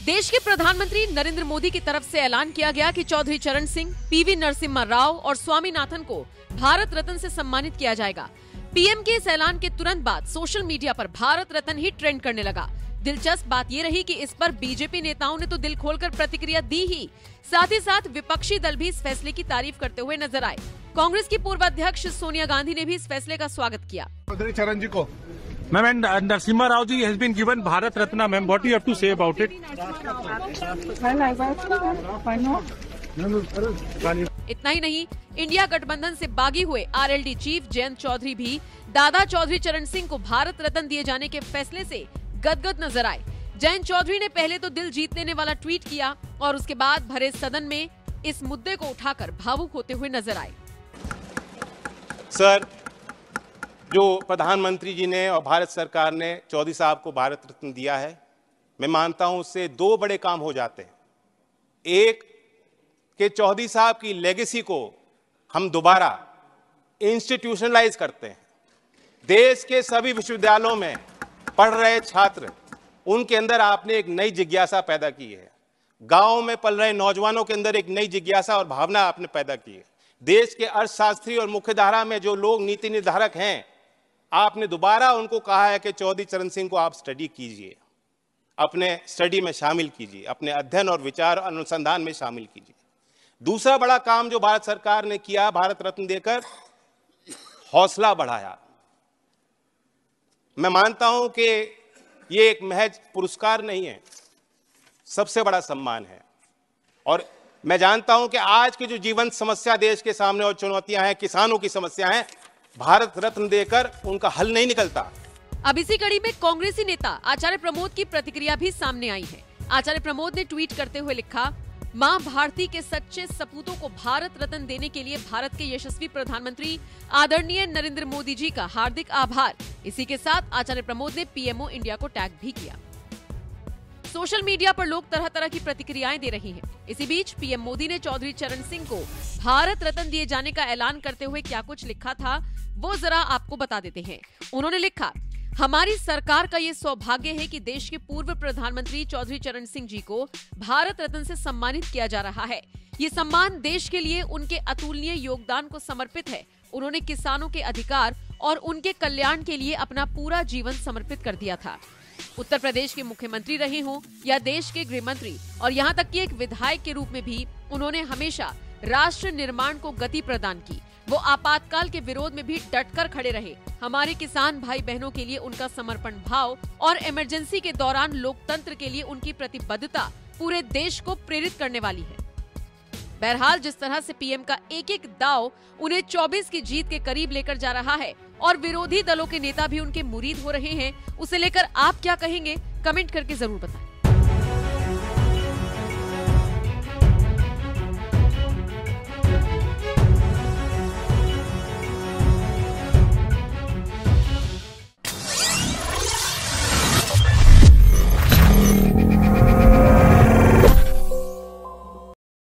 देश के प्रधानमंत्री नरेंद्र मोदी की तरफ से ऐलान किया गया कि चौधरी चरण सिंह, पीवी नरसिम्हा राव और स्वामीनाथन को भारत रत्न से सम्मानित किया जाएगा। पीएम के इस ऐलान के तुरंत बाद सोशल मीडिया पर भारत रत्न ही ट्रेंड करने लगा। दिलचस्प बात ये रही कि इस पर बीजेपी नेताओं ने तो दिल खोलकर प्रतिक्रिया दी ही, साथ ही साथ विपक्षी दल भी इस फैसले की तारीफ करते हुए नजर आए। कांग्रेस की पूर्व अध्यक्ष सोनिया गांधी ने भी इस फैसले का स्वागत किया। चौधरी चरण जी को Ma'am, and Narasimha Rao ji has been given Bharat Ratna. Ma'am, what do you have to say about it? इतना ही नहीं, इंडिया गठबंधन से बागी हुए आरएलडी चीफ जयंत चौधरी भी दादा चौधरी चरण सिंह को भारत रत्न दिए जाने के फैसले से गदगद नजर आए। जयंत चौधरी ने पहले तो दिल जीत लेने वाला ट्वीट किया और उसके बाद भरे सदन में इस मुद्दे को उठाकर भावुक होते हुए नजर आए। सर, जो प्रधानमंत्री जी ने और भारत सरकार ने चौधरी साहब को भारत रत्न दिया है, मैं मानता हूं उससे दो बड़े काम हो जाते हैं। एक कि चौधरी साहब की लेगेसी को हम दोबारा इंस्टीट्यूशनलाइज करते हैं। देश के सभी विश्वविद्यालयों में पढ़ रहे छात्र, उनके अंदर आपने एक नई जिज्ञासा पैदा की है। गांव में पल रहे नौजवानों के अंदर एक नई जिज्ञासा और भावना आपने पैदा की है। देश के अर्थशास्त्री और मुख्यधारा में जो लोग नीति निर्धारक हैं, आपने दोबारा उनको कहा है कि चौधरी चरण सिंह को आप स्टडी कीजिए, अपने स्टडी में शामिल कीजिए, अपने अध्ययन और विचार अनुसंधान में शामिल कीजिए। दूसरा बड़ा काम जो भारत सरकार ने किया, भारत रत्न देकर हौसला बढ़ाया। मैं मानता हूं कि ये एक महज पुरस्कार नहीं है, सबसे बड़ा सम्मान है। और मैं जानता हूं कि आज की जो जीवन समस्या देश के सामने और चुनौतियां हैं, किसानों की समस्या है, भारत रत्न देकर उनका हल नहीं निकलता। अब इसी कड़ी में कांग्रेसी नेता आचार्य प्रमोद की प्रतिक्रिया भी सामने आई है। आचार्य प्रमोद ने ट्वीट करते हुए लिखा, मां भारती के सच्चे सपूतों को भारत रत्न देने के लिए भारत के यशस्वी प्रधानमंत्री आदरणीय नरेंद्र मोदी जी का हार्दिक आभार। इसी के साथ आचार्य प्रमोद ने पीएमओ इंडिया को टैग भी किया। सोशल मीडिया पर लोग तरह तरह की प्रतिक्रियाएं दे रही हैं। इसी बीच पीएम मोदी ने चौधरी चरण सिंह को भारत रत्न दिए जाने का ऐलान करते हुए क्या कुछ लिखा था, वो जरा आपको बता देते हैं। उन्होंने लिखा, हमारी सरकार का ये सौभाग्य है कि देश के पूर्व प्रधानमंत्री चौधरी चरण सिंह जी को भारत रत्न से सम्मानित किया जा रहा है। ये सम्मान देश के लिए उनके अतुलनीय योगदान को समर्पित है। उन्होंने किसानों के अधिकार और उनके कल्याण के लिए अपना पूरा जीवन समर्पित कर दिया था। उत्तर प्रदेश के मुख्यमंत्री रहे हों या देश के गृह मंत्री और यहाँ तक कि एक विधायक के रूप में भी उन्होंने हमेशा राष्ट्र निर्माण को गति प्रदान की। वो आपातकाल के विरोध में भी डटकर खड़े रहे। हमारे किसान भाई बहनों के लिए उनका समर्पण भाव और इमरजेंसी के दौरान लोकतंत्र के लिए उनकी प्रतिबद्धता पूरे देश को प्रेरित करने वाली है। बहरहाल, जिस तरह से पीएम का एक एक दाव उन्हें 24 की जीत के करीब लेकर जा रहा है और विरोधी दलों के नेता भी उनके मुरीद हो रहे हैं, उसे लेकर आप क्या कहेंगे, कमेंट करके जरूर बताएं।